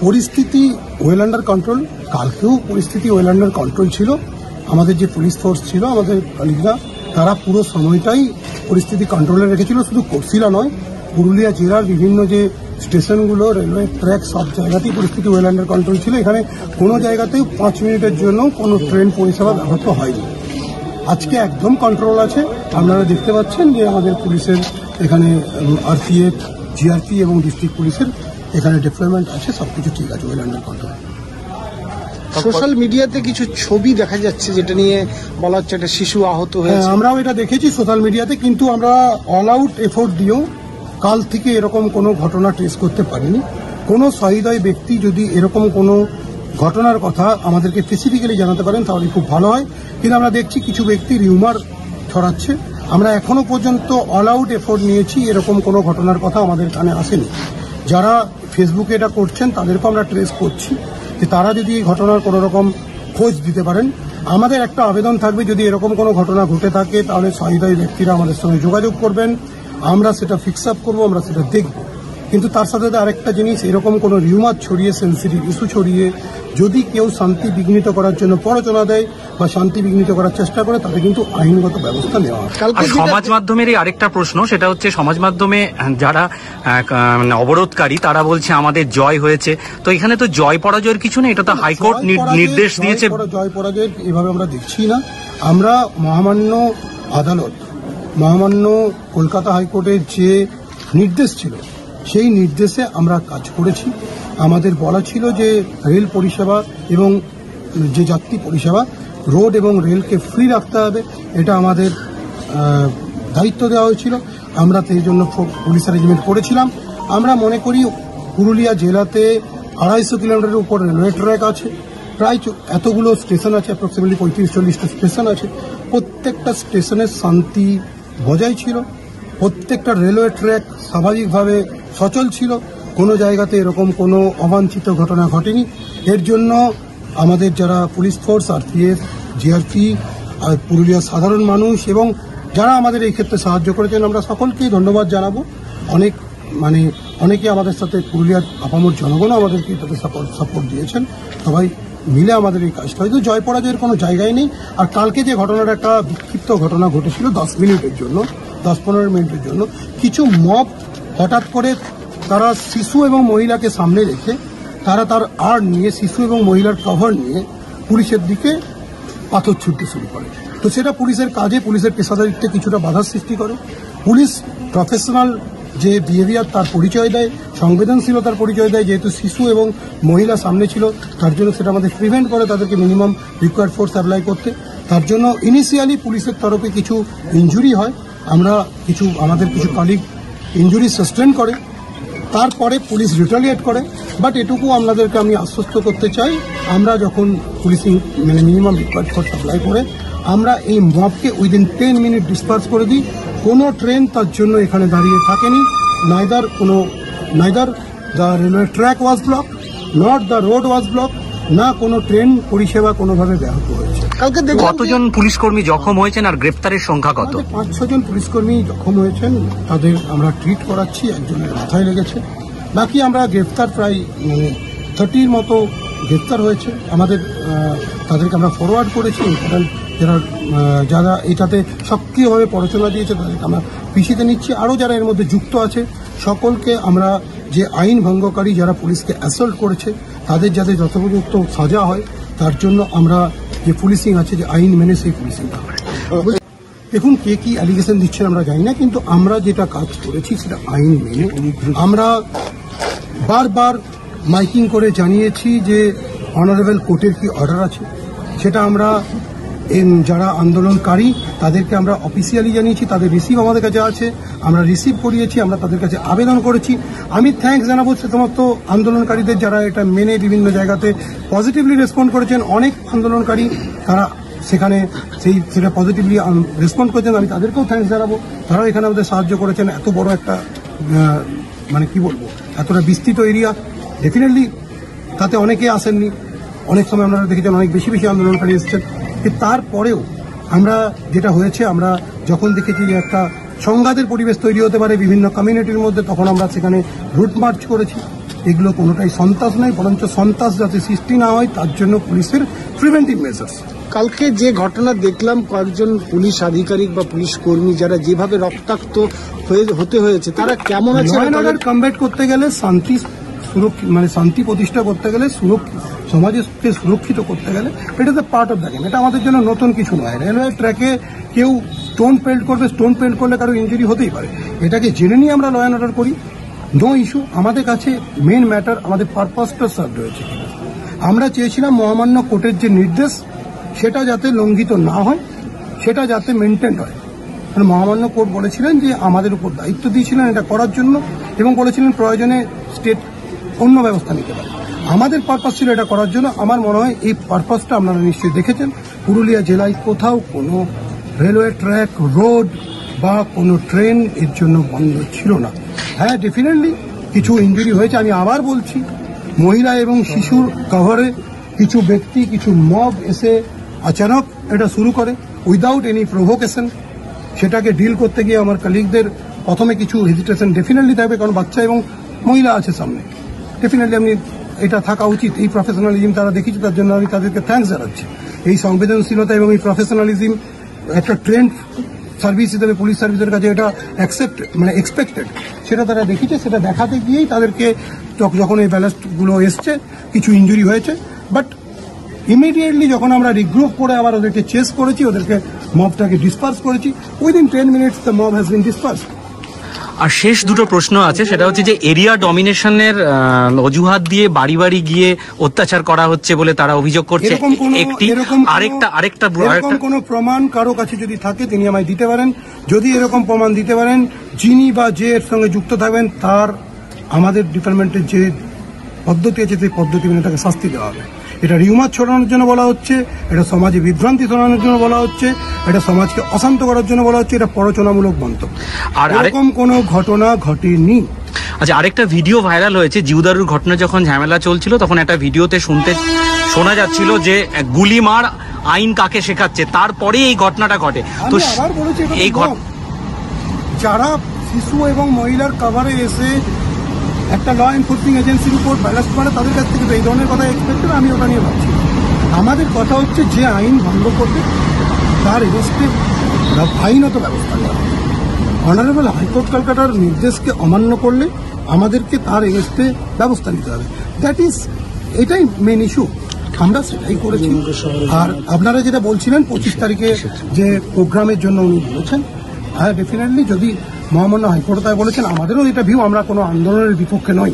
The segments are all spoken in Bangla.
পরিস্থিতি ওয়েল আন্ডার কন্ট্রোল। কালকেও পরিস্থিতি ওয়েল আন্ডার কন্ট্রোল ছিল। আমাদের যে পুলিশ ফোর্স ছিল, আমাদের কলিগরা, তারা পুরো সময়টাই পরিস্থিতি কন্ট্রোলে রেখেছিল। শুধু কোটশিলা নয়, পুরুলিয়া জেলার বিভিন্ন যে স্টেশনগুলো, রেলওয়ে ট্র্যাক, সব জায়গাতেই পরিস্থিতি ওয়েল আন্ডার কন্ট্রোল ছিল। এখানে কোনো জায়গাতেই 5 মিনিটের জন্য কোনো ট্রেন পরিষেবা ব্যাহত হয়নি। আজকে একদম কন্ট্রোল আছে। আপনারা দেখতে পাচ্ছেন যে আমাদের পুলিশের এখানে আরপিএফ, জিআরপি এবং ডিস্ট্রিক্ট পুলিশের এখানে ডিপ্লয়মেন্ট আছে। সবকিছু ঠিক আছে, ওয়েল আন্ডার কন্ট্রোল। সোশ্যাল মিডিয়াতে কিছু ছবি দেখা যাচ্ছে যেটা নিয়ে বলা হচ্ছে একটা শিশু আহত হয়েছে। আমরাও এটা দেখেছি সোশ্যাল মিডিয়াতে, কিন্তু আমরা অল আউট এফোর্ট দিয়েও কাল থেকে এরকম কোনো ঘটনা ট্রেস করতে পারিনি। কোনো সহৃদয় ব্যক্তি যদি এরকম কোনো ঘটনার কথা আমাদেরকে স্পেসিফিক্যালি জানাতে পারেন তাহলে খুব ভালো হয়। কিন্তু আমরা দেখছি কিছু ব্যক্তি রিউমার ছড়াচ্ছে। আমরা এখনো পর্যন্ত অল আউট এফোর্ট নিয়েছি, এরকম কোনো ঘটনার কথা আমাদের কানে আসেনি। যারা ফেসবুকে এটা করছেন তাদেরকেও আমরা ট্রেস করছি যে তারা যদি এই ঘটনার কোনো রকম খোঁজ দিতে পারেন। আমাদের একটা আবেদন থাকবে, যদি এরকম কোনো ঘটনা ঘটে থাকে তাহলে সহৃদয় ব্যক্তিরা আমাদের সঙ্গে যোগাযোগ করবেন, আমরা সেটা ফিক্স আপ করবো, আমরা সেটা দেখব। কিন্তু তার সাথে আরেকটা জিনিস, এরকম কোনো রিউমার ছড়িয়ে, সেন্সিটিভ ইস্যু ছড়িয়ে যদি কেউ শান্তি বিঘ্নিত করার জন্য প্ররোচনা দেয় বা শান্তি বিঘ্নিত করার চেষ্টা করে, তাতে কিন্তু আইনগত ব্যবস্থা নেওয়া হয়। সমাজ মাধ্যমেরই আরেকটা প্রশ্ন, সেটা হচ্ছে সমাজ মাধ্যমে যারা অবরোধকারী তারা বলছে আমাদের জয় হয়েছে। তো এখানে তো জয় পরাজয়ের কিছু নেই, এটা তো হাইকোর্ট নির্দেশ দিয়েছে। জয় পরাজয়ের এভাবে আমরা দেখছি না। আমরা মহামান্য আদালত, মহামান্য কলকাতা হাইকোর্টের যে নির্দেশ ছিল সেই নির্দেশে আমরা কাজ করেছি। আমাদের বলা ছিল যে রেল পরিষেবা এবং যে যাত্রী পরিষেবা, রোড এবং রেলকে ফ্রি রাখতে হবে, এটা আমাদের দায়িত্ব দেওয়া হয়েছিল। আমরা সেই জন্য পুলিশ অ্যারেঞ্জমেন্ট করেছিলাম। আমরা মনে করি পুরুলিয়া জেলাতে 250 কিলোমিটারের উপর রেলওয়ে ট্র্যাক আছে, প্রায় এতগুলো স্টেশন আছে, অ্যাপ্রক্সিমেটলি 35-40টা স্টেশন আছে। প্রত্যেকটা স্টেশনের শান্তি বজায় ছিল, প্রত্যেকটা রেলওয়ে ট্র্যাক স্বাভাবিকভাবে সচল ছিল, কোনো জায়গাতে এরকম কোনো অবাঞ্ছিত ঘটনা ঘটেনি। এর জন্য আমাদের যারা পুলিশ ফোর্স, আরপিএফ, জিআরপি, আর পুরুলিয়ার সাধারণ মানুষ এবং যারা আমাদের এই ক্ষেত্রে সাহায্য করেছেন, আমরা সকলকেই ধন্যবাদ জানাবো। অনেকে আমাদের সাথে, পুরুলিয়ার আপামর জনগণও আমাদেরকে তাদের সাপোর্ট দিয়েছেন। সবাই মিলে আমাদের এই কাজটা হয়তো জয় পরাজয়ের কোনো জায়গায় নেই। আর কালকে যে ঘটনাটা, একটা বিক্ষিপ্ত ঘটনা ঘটেছিল 10 মিনিটের জন্য, 10-15 মিনিটের জন্য, কিছু মব হঠাৎ করে তারা শিশু এবং মহিলাকে সামনে রেখে তারা তার আর্ট নিয়ে, শিশু এবং মহিলার কভার নিয়ে পুলিশের দিকে পাথর ছুটতে শুরু করে। তো সেটা পুলিশের কাজে, পুলিশের পেশাদারিত্বে কিছুটা বাধার সৃষ্টি করে। পুলিশ প্রফেশনাল যে বিহেভিয়ার তার পরিচয় দেয়, সংবেদনশীলতার পরিচয় দেয়। যেহেতু শিশু এবং মহিলা সামনে ছিল, তার জন্য সেটা আমাদের প্রিভেন্ট করে তাদেরকে মিনিমাম রিকোয়ার্ড ফোর্স অ্যাপ্লাই করতে। তার জন্য ইনিশিয়ালি পুলিশের তরফে কিছু ইনজুরি হয়, আমাদের কিছু কলিগ ইনজুরি সাস্টেন করে, তারপরে পুলিশ রিটালিয়েট করে। বাট এটুকু আপনাদেরকে আমি আশ্বস্ত করতে চাই, আমরা যখন policing minimum required force apply করে আমরা এই মবকে উইদিন 10 মিনিট ডিসপার্স করে দিই। কোনো ট্রেন তার জন্য এখানে দাঁড়িয়ে থাকেনি। Neither the railway track was block, not the road was block, না কোনো ট্রেন পরিষেবা কোনোভাবে ব্যাহত হয়েছে। কালকে কতজন পুলিশকর্মী জখম হয়েছেন আর গ্রেপ্তারের সংখ্যা কত? 5-6 জন পুলিশকর্মী জখম হয়েছেন, তাদের আমরা ট্রিট করাচ্ছি, একজনের মাথায় লেগেছে। বাকি আমরা গ্রেপ্তার প্রায় 30 মতো গ্রেপ্তার হয়েছে। তাদেরকে আমরা ফরওয়ার্ড করেছি। যারা এটাতে সক্রিয়ভাবে প্ররোচনা দিয়েছে তাদেরকে আমরা পিছিয়ে নিচ্ছি। আরও যারা এর মধ্যে যুক্ত আছে সকলকে আমরা, যে আইন ভঙ্গকারী যারা পুলিশকে অ্যাসল্ট করেছে তাদের যাতে যথোপযুক্ত সাজা হয়, তার জন্য আমরা যে পুলিশিং আছে, যে আইন মেনে সেই পুলিশিংটা হয়। দেখুন, কে কি অ্যালিগেশন দিচ্ছেন আমরা জানি না, কিন্তু আমরা যেটা কাজ করেছি সেটা আইন মেনে। আমরা বারবার মাইকিং করে জানিয়েছি যে অনারেবল কোর্টের কি অর্ডার আছে, সেটা আমরা যারা আন্দোলনকারী তাদেরকে আমরা অফিসিয়ালি জানিয়েছি। তাদের রিসিভ আমাদের কাছে আছে, আমরা রিসিভ করিয়েছি, আমরা তাদের কাছে আবেদন করেছি। আমি থ্যাঙ্কস জানাবো সে সমস্ত আন্দোলনকারীদের যারা এটা মেনে বিভিন্ন জায়গাতে পজিটিভলি রেসপন্ড করেছেন। অনেক আন্দোলনকারী তারা সেখানে সেটা পজিটিভলি রেসপন্ড করেছেন, আমি তাদেরকেও থ্যাঙ্কস জানাবো। তারাও এখানে আমাদের সাহায্য করেছেন। এত বড় একটা এতটা বিস্তৃত এরিয়া, ডেফিনেটলি তাতে অনেকে আসেননি। অনেক সময় আপনারা দেখেছেন অনেক বেশি আন্দোলনকারী এসেছেন। তারপরেও আমরা যেটা হয়েছে, আমরা যখন দেখেছি যে একটা সংঘাতের পরিবেশ তৈরি হতে পারে বিভিন্ন কমিউনিটির মধ্যে, তখন আমরা সেখানে রুট মার্চ করেছি। এগুলো কোনোটাই সন্ত্রাস নয়, বরঞ্চ সন্ত্রাস যাতে সৃষ্টি না হয় তার জন্য পুলিশের প্রিভেন্টিভ মেজার্স। কালকে যে ঘটনা দেখলাম, কয়েকজন পুলিশ আধিকারিক বা পুলিশ কর্মী যারা যেভাবে রক্তাক্ত হতে হয়েছে, তারা কেমন আছে? কমব্যাট করতে গেলে শান্তি প্রতিষ্ঠা করতে গেলে সমাজকে সুরক্ষিত করতে গেলে এটা তো পার্ট অফ দ্য গেম। এটা আমাদের জন্য নতুন কিছু নয়। রেলওয়ে ট্র্যাকে কেউ স্টোন পেল্ট করবে, স্টোন পেল্ট করলে কারো ইনজুরি হতেই পারে। এটাকে জেনে নিয়ে আমরা ল অ্যান্ড অর্ডার করি, নো ইস্যু। আমাদের কাছে মেন ম্যাটার আমাদের পারপাসটা সার্ভ রয়েছে। আমরা চেয়েছিলাম মহামান্য কোর্টের যে নির্দেশ সেটা যাতে লঙ্ঘিত না হয়, সেটা যাতে মেনটেন হয়। মহামান্য কোর্ট বলেছিলেন যে আমাদের উপর দায়িত্ব দিয়েছিলেন এটা করার জন্য, এবং বলেছিলেন প্রয়োজনে স্টেট অন্য ব্যবস্থা নিতে পারে। আমাদের পারপাস ছিল এটা করার জন্য। আমার মনে হয় এই পারপাসটা আপনারা নিশ্চয়ই দেখেছেন। পুরুলিয়া জেলায় কোথাও কোনো রেলওয়ে ট্র্যাক, রোড বা কোনো ট্রেন এর জন্য বন্ধ ছিল না। হ্যাঁ, ডেফিনেটলি কিছু ইনজুরি হয়েছে। আমি আবার বলছি, মহিলা এবং শিশুর কভারে কিছু ব্যক্তি, কিছু মব এসে আচানক এটা শুরু করে উইদাউট এনি প্রভোকেশন। সেটাকে ডিল করতে গিয়ে আমার কলিগদের প্রথমে কিছু হেজিটেশন ডেফিনেটলি থাকবে, কারণ বাচ্চা এবং মহিলা আছে সামনে। ডেফিনেটলি আমি এটা থাকা উচিত। এই প্রফেশনালিজম তারা দেখিয়েছে, তার জন্য আমি তাদেরকে থ্যাঙ্কস জানাচ্ছি। এই সংবেদনশীলতা এবং এই প্রফেশনালিজম একটা ট্রেন্ড সার্ভিস হিসেবে পুলিশ সার্ভিসের কাছে এটা এক্সপেক্টেড, সেটা তারা দেখিয়েছে। সেটা দেখাতে গিয়েই তাদেরকে যখন এই ব্যালাস্টগুলো এসছে কিছু ইনজুরি হয়েছে, বাট ইমিডিয়েটলি যখন আমরা রিগ্রুপ করে আবার ওদেরকে চেস করেছি, ওদেরকে মবটাকে ডিসপার্স করেছি, within 10 minutes the mob has been disperse. আর শেষ দুটো প্রশ্ন আছে, সেটা হচ্ছে যে এরিয়া ডমিনেশনের অজুহাত দিয়ে বাড়ি বাড়ি গিয়ে অত্যাচার করা হচ্ছে বলে তারা অভিযোগ করছে। আরেকটা কোনো প্রমাণ কারো কাছে যদি থাকে তিনি আমায় দিতে পারেন। যদি এরকম প্রমাণ দিতে পারেন, যিনি বা যে এর সঙ্গে যুক্ত থাকবেন তার আমাদের ডিপার্টমেন্টের যে পদ্ধতি আছে সেই পদ্ধতি মেনে তাকে শাস্তি দেওয়া হবে। এটা রিউমার ছড়ানোর জন্য বলা হচ্ছে, এটা সমাজে বিভ্রান্তি ছড়ানোর জন্য বলা হচ্ছে, এটা সমাজকে অশান্ত করার জন্য বলা হচ্ছে। এটা প্ররোচনামূলক মন্তব্য। আর এরকম কোনো ঘটনা ঘটেনি। আচ্ছা, আরেকটা ভিডিও ভাইরাল হয়েছে, জিউদারুর ঘটনা যখন ঝামেলা চলছিল তখন একটা ভিডিওতে শোনা যাচ্ছিল যে গুলিমার আইন কাকে শেখাচ্ছে, তারপরে এই ঘটনাটা ঘটে। তো এই যারা শিশু এবং মহিলার কভারে এসে একটা ল এনফোর্সিং এজেন্সির উপর ব্যালাস্ট করে, তাদের কাছ থেকে এই ধরনের কথা এক্সপেক্টেড। আমি ওটা নিয়ে ভাবছি। আমাদের কথা হচ্ছে যে আইন ভঙ্গ করবে তার এগেন্স্টে আইনত ব্যবস্থা নেওয়া। অনারেবল হাইকোর্ট কলকাতার নির্দেশকে অমান্য করলে আমাদেরকে তার এগেন্স্টে ব্যবস্থা নিতে হবে। এটাই মেন ইস্যু। আমরা সেটাই করেছি। আর আপনারা যেটা বলছিলেন 25 তারিখে যে প্রোগ্রামের জন্য উনি বলেছেন, হ্যাঁ ডেফিনেটলি যদি মহামান্য হাইকোর্ট তাই বলেছেন, আমাদেরও এটা ভিউ। আমরা কোনো আন্দোলনের বিপক্ষে নই।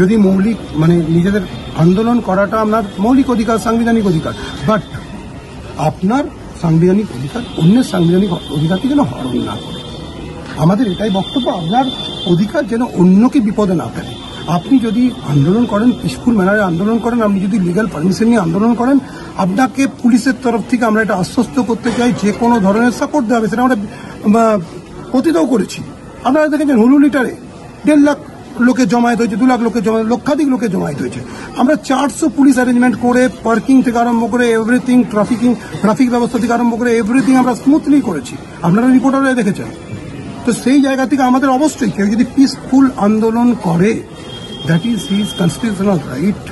যদি মৌলিক নিজেদের আন্দোলন করাটা আপনার মৌলিক অধিকার, সাংবিধানিক অধিকার, বাট আপনার সাংবিধানিক অধিকার অন্যের সাংবিধানিক অধিকারকে যেন হরণ না করে। আমাদের এটাই বক্তব্য, আপনার অধিকার যেন অন্যকে বিপদে না ফেলে। আপনি যদি আন্দোলন করেন, পিসফুল ম্যানারে আন্দোলন করেন, আপনি যদি লিগ্যাল পারমিশন নিয়ে আন্দোলন করেন, আপনাকে পুলিশের তরফ থেকে আমরা এটা আশ্বস্ত করতে চাই যে কোনো ধরনের সাপোর্ট দেওয়া হবে। সেটা আমরা অতীতও করেছি। আপনারা দেখেছেন হুলুলিটারে 1.5 লাখ লোকে জমায়েত হয়েছে, 2 লাখ লোকে জমায়েত, লক্ষাধিক লোকে জমায়েত হয়েছে। আমরা 400 পুলিশ অ্যারেঞ্জমেন্ট করে পার্কিং থেকে আরম্ভ করে এভরিথিং, ট্রাফিক ব্যবস্থা থেকে আরম্ভ করে এভরিথিং আমরা স্মুথলি করেছি। আপনারা রিপোর্টাররা দেখেছেন। তো সেই জায়গা থেকে আমাদের অবশ্যই কেউ যদি পিসফুল আন্দোলন করে, that is his constitutional right.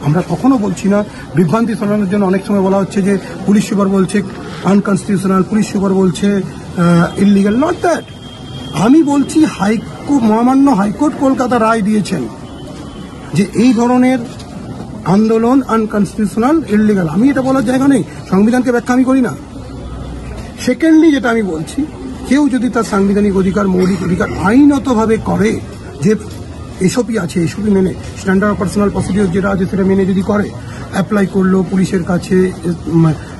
আমরা কখনো বলছি না। বিভ্রান্তি ছড়ানোর জন্য অনেক সময় বলা হচ্ছে যে পুলিশ সুপার বলছে আনকনস্টিটিউশনাল, পুলিশ সুপার বলছে ইললিগাল। Not that. আমি বলছি মহামান্য হাইকোর্ট কলকাতা রায় দিয়েছেন যে এই ধরনের আন্দোলন আনকনস্টিটিউশনাল, ইললিগাল। আমি এটা বলার জায়গা নেই। সংবিধানকে ব্যাখ্যা আমি করি না। সেকেন্ডলি যেটা আমি বলছি, কেউ যদি তার সাংবিধানিক অধিকার, মৌলিক অধিকার আইনতভাবে করে, যে এসপি আছে, এসপি মেনে স্ট্যান্ডার্ড পার্সোনাল প্রসিডিওর যেটা আছে সেটা মেনে যদি করে, অ্যাপ্লাই করলো পুলিশের কাছে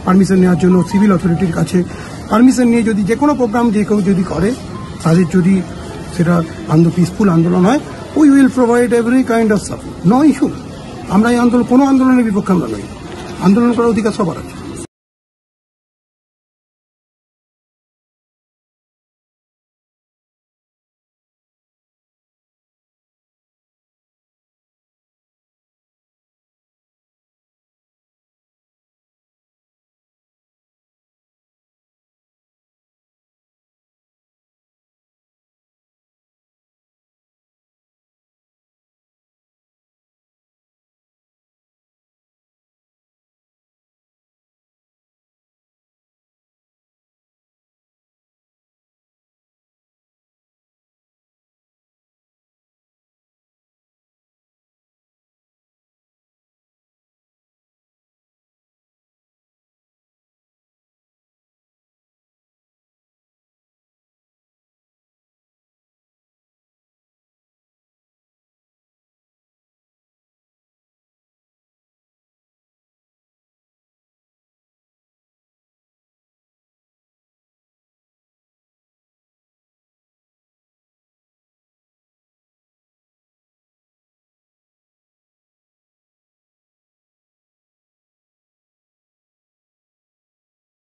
পারমিশন নেওয়ার জন্য, সিভিল অথরিটির কাছে পারমিশন নিয়ে যদি যে কোনো প্রোগ্রাম যে কেউ যদি করে, তাদের যদি সেটা পিসফুল আন্দোলন হয়, we will provide every kind of support, no issue. আমরা এই আন্দোলন, কোনো আন্দোলনের বিপক্ষে আমরা নই। আন্দোলন করার অধিকার সবার আছে।